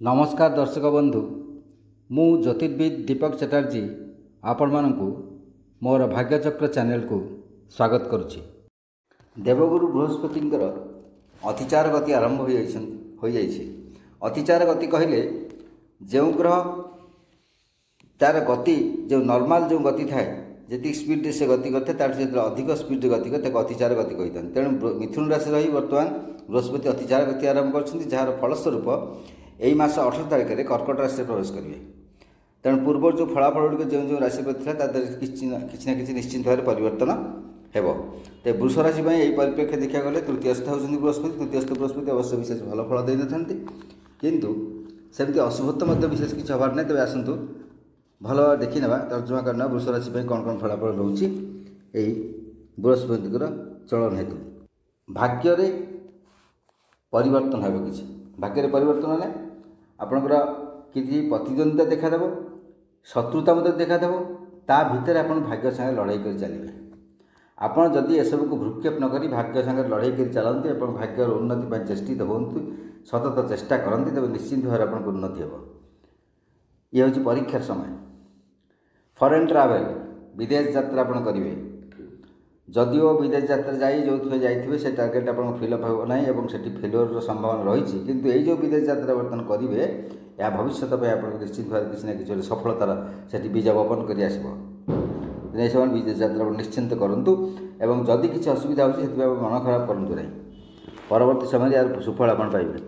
नमस्कार दर्शक बंधु मु ज्योतिर्विद दीपक चटर्जी आपण मानकु मोर भाग्यचक्र चैनल को स्वागत करुछि। देवगुरु बृहस्पतिंकर अतिचार गति आरंभ हो जाइछि। अतिचार गति कहले जो ग्रह तार गति जो नॉर्मल जो गति थाए जी स्पीड से गति करते तार जो अधिक स्पीड गति करते अतिचार गति कही था। तेणु मिथुन राशि रही बर्तमान बृहस्पति अतिचार गति आरंभ कर जार फलस्वरूप यही मास 18 तारिख में कर्कट राशि प्रवेश करेंगे। तेणु पूर्व जो फलाफल गुड़िक जो जो राशिपति था किसी ना कि निश्चिंत भाव परिवर्तन हेब। तो वृष राशि यही परिप्रेक्षी देखा गले तृतीयस्थ होती बृहस्पति। तृतीयस्थ बृहस्पति अवश्य विशेष भल फल दे न किंतु सेमती अशुभत्व विशेष किसी हबार ना। तेज आसतु भल देखी ना तर्जमा करना वृष राशि कौन कौन फलाफल रोचे यही बृहस्पति चलन हेतु। भाग्य परिवर्तन हो कि भाग्य परिवर्तन है आपणकर किसी प्रतिद्वंदिता देखादेव शत्रुता मत देखादेव ता भितर आप भाग्य संगे लड़ाई कर चलिए। आपड़ जदि एसबू को भ्रूक्षेप नक भाग्य संगे लड़ाई कर चलती भाग्यर उन्नति चेष्टित हूँ सतत चेष्टा करती तेज निश्चिंत भाव आप उन्नति हे। ये हूँ परीक्षार समय। फॉरेन ट्रावेल विदेश यात्रा आप करेंगे जदिओ विदेश यात्रा जाए जो जाइए से टार्गेट आप फिलअप हो ना से फेल्योर संभावना रही किंतु ये जो विदेश यात्रा बर्तमान करेंगे या भविष्य आप निश्चित भाव किसी ना कि सफलतार से बीज बपन कर समय विदेश यात्रा निश्चिंत करूँ एवं जदि किसी असुविधा होती मन खराब करूँ ना परवर्ती समय यार सुफल आप पाइबे।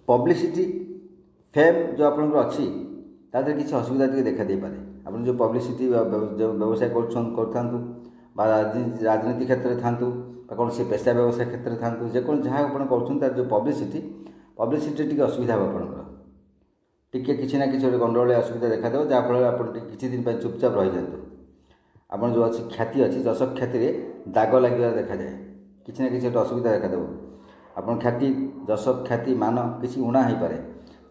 पब्लिसिटी फेम जो आपंकर अच्छी तादर किसी असुविधा देखा दे पारे। आप जो पब्लिसिटी व्यवसाय कर राजनीति क्षेत्र में था कौन से पेशा व्यवसाय क्षेत्र में था जेको जहाँ आप जो पब्लिसिटी टी असुविधा हो आपंकर किसी ना कि गंडगोल असुविधा देखा जहाँफल आप किसी दिन चुपचाप रही जातु। आप जो अच्छी ख्याति अच्छी जश ख्याति दाग लगे देखा जाए किसी ना कि असुविधा देखा आप ख्याति जश ख्याति मान किसी ऊणा हो पाए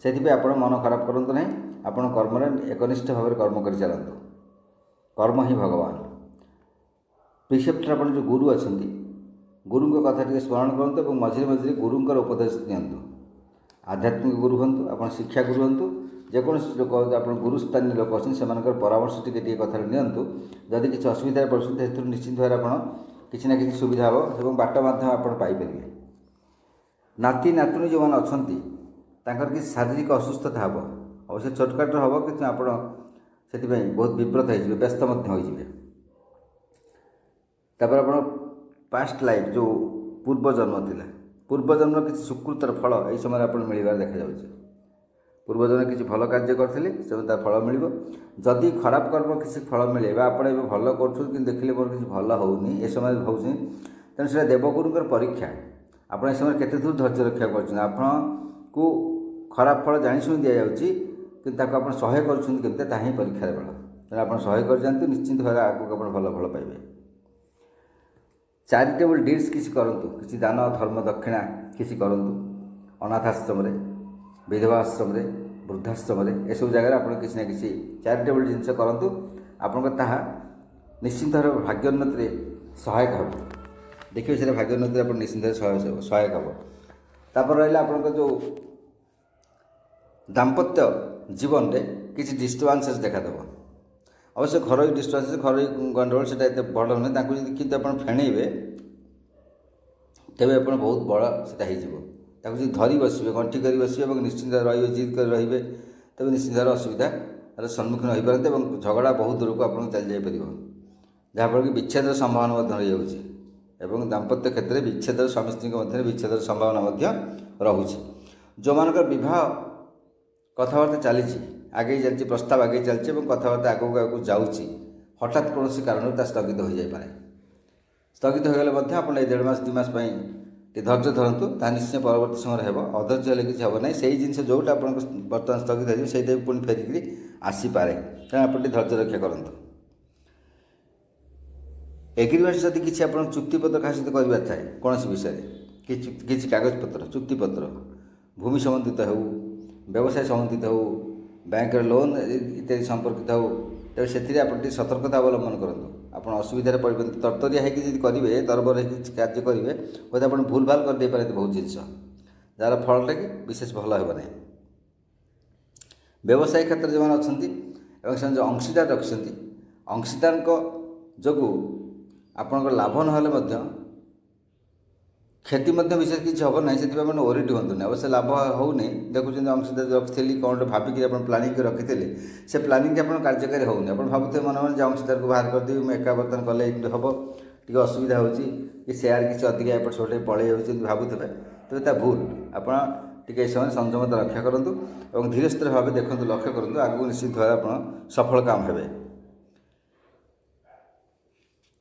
से आप मन खराब करूँ ना। आप कर्म एकनिष्ठ भाव कर्म कर चलतु कर्म ही भगवान। प्रिसेप्टर आप जो गुरु अच्छा गुरु कथा टे स्मरण करूँ और मझे मझे गुरुंर उपदेश दिंतु। आध्यात्मिक गुरु हूँ आप शिक्षा गुरु हूँ जेकोसी लोक आप गुरुस्थानीय लोक अच्छे से परामर्श टी कथा नियंतु। जदि किसी असुविधा पड़ते निश्चित भाव आप किसी ना कि सुविधा हे बाट मध्यम आप पाइपर। नाती नातुणी जो मैंने अच्छा कि शारीरिक असुस्थता हे अवश्य छोटकाट हम कि आप बहुत विव्रत हो व्यस्त हो। पास्ट लाइफ जो पूर्वजन्म थिला पूर्वजन्म किसी सुकृतर फल यही समय आप मिलबार देखा जाऊँगी। पूर्वजन्म किसी भल कार्य करते से फल मिल जदि खराब कर्म किसी फल मिले आप भल कर देखिए मोर किसी भल होनी ए समय भाव तेणु से देवगुरुंर परीक्षा आप समय केते दूर धैर्य रक्षा कर खराब फल जाशुणी दि जाऊँगी कि आप सहाय कर परीक्षा बल तेना आप सहाय कर जातु निश्चिंत भाव आगे आप भल फल पाइबे। चैरिटेबल डीड्स किसी करूँ किसी दान धर्म दक्षिणा किसी करूँ अनाथाश्रम विधवा आश्रम वृद्धाश्रम एसबू जगह आप किसी ना कि चैरिटेबल जिनस करूँ आपंकर निश्चिंत भाव भाग्योन्नति सहायक हम देखिए से भाग्योन्नति आप निश्चिंत सहायक हम। तापर रहा आपंकर जो दाम्पत्य जीवन में किसी डिस्टर्बांसेस देखादेव अवश्य घर डिस्टर्बांसेस घर गंडगोल से बड़ नुहे कि आप फेणेबे तेज आप बहुत बड़ा से धरी बसवे गंठी कर बसवे और निश्चिंत रे जिद कर रे तेज निश्चिंत असुविधार सम्मुखीन हो पारते और झगड़ा बहुत दूर को आप चली जापर जहाँफल कि विच्छेद संभावना रही है दाम्पत्य क्षेत्र में विच्छेद स्वामी स्त्री मध्य विच्छेद संभावना रोचे। जो मान बह कथबार्ता चली आगे चलती प्रस्ताव आगे चलती कथबार्ता आगू आगू जाऊँगी हठात कौन कारण स्थगित हो जाए स्थगित हो गले आप 1.5 मास 2 मास धैर्य धरतु निश्चय परवर्ती समय हे अधैर्य हेल्ले किसी हम ना से जिन जोटा आप बर्तमान स्थगित होता पुणी फेरिकी आसीपे तेना आप धैर्य रक्षा करूँ। एग्रीमेंट जदि किसी आप चुक्तिपत्र क्या सहित कर थाए कौन विषय किसी कागजपत्र चुक्तिपत्र भूमि संबंधित हो व्यवसाय संबंधित हो बैंक लोन इत्यादि संपर्कित हो तेज से आप सतर्कता अवलंबन करूँ। आप असुविधा तरतरिया होगी करेंगे तरबर कार्य करेंगे हूँ आप भूल भाल कर पारे बहुत जिनस जार फलटा कि विशेष भल हे ना। व्यवसाय क्षेत्र जो अच्छा जो अंशीदार रखिंट अंशीदार जो आपण लाभ ना क्षति विशेष किसी हम ना से मैंने ओरिट हूँ अवश्य लाभ होनी देखुं अंशीदार रखी कौन भाविक प्लानिंग रखी से प्लानिंग आप कार्यकारी होनी आप भावुथे मन मन अंशीदार को बाहर करदेवी मुझे एका बर्तन कले हम टी असुविधा हो सेयार किसी अधिक एपट सेपट पलि भावुथे तेज भूल आप समय संयमता रक्षा करूँ और धीरे स्थिर भाव देखते लक्ष्य करूँ आगू निश्चित भाव आप सफल काम हे।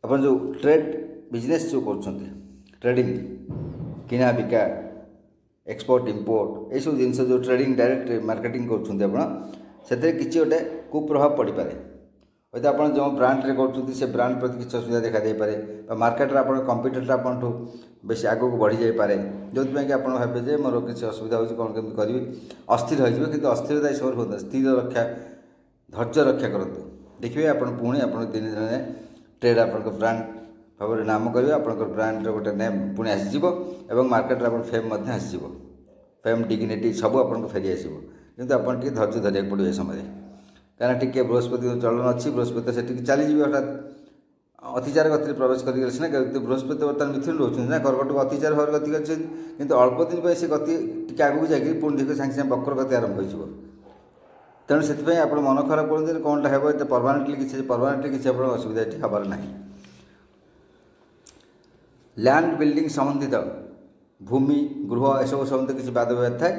आप जो ट्रेड बिजनेस जो कर ट्रेडिंग किना बिका एक्सपोर्ट इंपोर्ट ये सब जिन जो ट्रेडिंग डायरेक्ट मार्केटिंग कर किसी गोटे कुप्रभाव पड़ पाए हयतो आप जो ब्रांड्रे कर ब्रांड प्रति किसी असुविधा देखा दे पारे मार्केट आप कंपिटिटर आपठू बेसी आग को बढ़ी जापे जो कि आप भावे मोर किसी असुविधा हो कौन केमी करी अस्थिर हो कि अस्थिरता सब होता स्थिर रक्षा धैर्य रक्षा करूँ देखिए आप पुणी आप दिन दिन ट्रेड आप ब्रांड भाव नाम करेंगे आप ब्रांड गोटे नेम पुणी आसीजो और मार्केट आप फेम आसीजो फेम डिग्निटी सब आपको फेरी आसो कि आप धैर्य धरिया पड़े समय कहीं टी बृहस्पति चलन अच्छी बृहस्पति से चलीजे हठात अतिचार गति प्रवेश कर सीना बृहस्पति बर्तमान मिथुन रोच ना कर्कट को अतिचार भाव गति कर अल्प दिन पर से गति टी आगे जाकि पुणी देखिए सागे सागे वक्र गति आरंभ हो तेणु से आप मन खराब करते कौनटा हे परमानेंटली किसी असुविधा ये हबार ना। लैंड बिल्डिंग संबंधित भूमि गृह यह सब किसी बाद विवाद थाए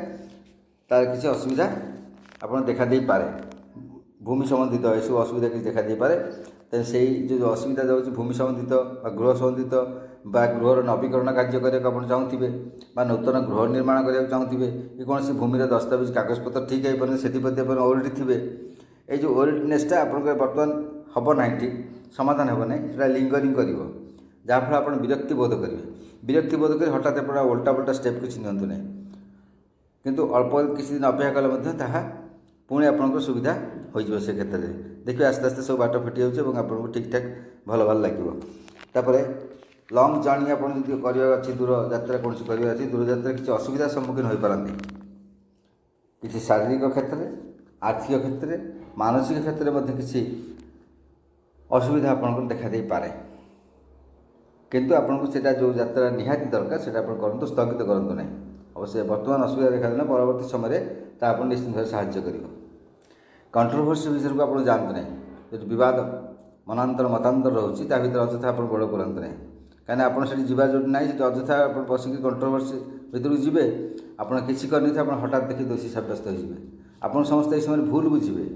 तार किसी असुविधा आप देखा दे पारे भूमि संबंधित यह सब असुविधा किसी देखा दे पारे तेज से जो असुविधा जाऊँगी भूमि संबंधित गृह संबंधित गृहर नवीकरण कार्य करने चाहूे नूतन गृह निर्माण करने चाहूे कि कौन सी भूमि दस्तावेज कागजपत्र ठीक है पारे से ओरिट थे ये जो ओरिटनेसटा आप बर्तमान हम ना ठीक समाधान हे ना लिंगरिंग कर जहाँफल आप विरक्ति बोध करेंगे विरक्ति बोध कर हठात आप उल्टा पुल्टा स्टेप किसी नियंतु ना किंतु अल्प किसी दिन अपेक्षा कले पुणी आपंकर सुविधा हो से क्षेत्र में देखिए आस्ते आस्ते सब बाट फिटी आपको ठीक ठाक भल भल लगे। लंग जर्नी आप दूर यात्रा कौन कर दूर यात्रा किसी असुविधा सम्मुखीन हो पारती किसी शारीरिक क्षेत्र में आर्थिक क्षेत्र में मानसिक क्षेत्र में किसी असुविधा आपको देखा दे पारे किंतु आपको से जो यात्रा निहाती दरकार से करूँ स्थगित करूँ ना अवश्य बर्तमान असुविधा देखा देना परवर्त समय आप निश्चित भाव साहाय्य कर कंट्रोवर्सी विषय को आप जानते ना जो विवाद मनांतर मतांतर रोचे भर अଯଥା आप गोड़ पुरांत ना कहीं आप जीवार जो ना अଯଥା आप बसिक कंट्रोवर्सी भर जी आप किसी करनी आप हठात देखिए दोषी सब्यस्त हो आप समस्त ये समय भूल बुझे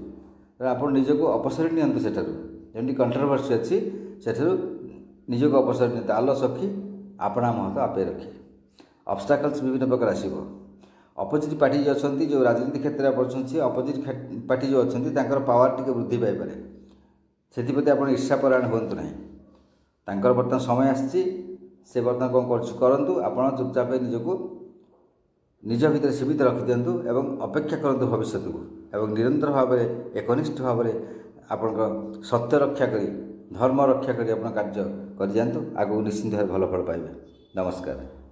आप निजक अपसरी नियंतु सेठारु जमी कंट्रोवर्सी अच्छी सेठारु निजक अपसरी नियंतु आलो सखी आपणा महत्व आपे रखी ऑब्स्टैकल्स विभिन्न प्रकार आसो अपोजिट पार्टी जो अच्छा जो राजनीति क्षेत्र में पड़े अपोजिट पार्टी जो अच्छा पावर टी वृद्धि पाइपे से आप ईर्षापरायण हूँ ना बर्तमान समय आसी से बर्तमान कौन करूँ आप चुपचाप निजक निज भर सीमित रखी दिंतु एवं अपेक्षा करूँ भविष्य को एवं निरंतर भाव में एकनिष्ठ भाव में आप सत्य रक्षा करी धर्म रक्षा करी आप कार्य कर जातु आगू निश्चिंत भाव भल फल पाइबे। नमस्कार।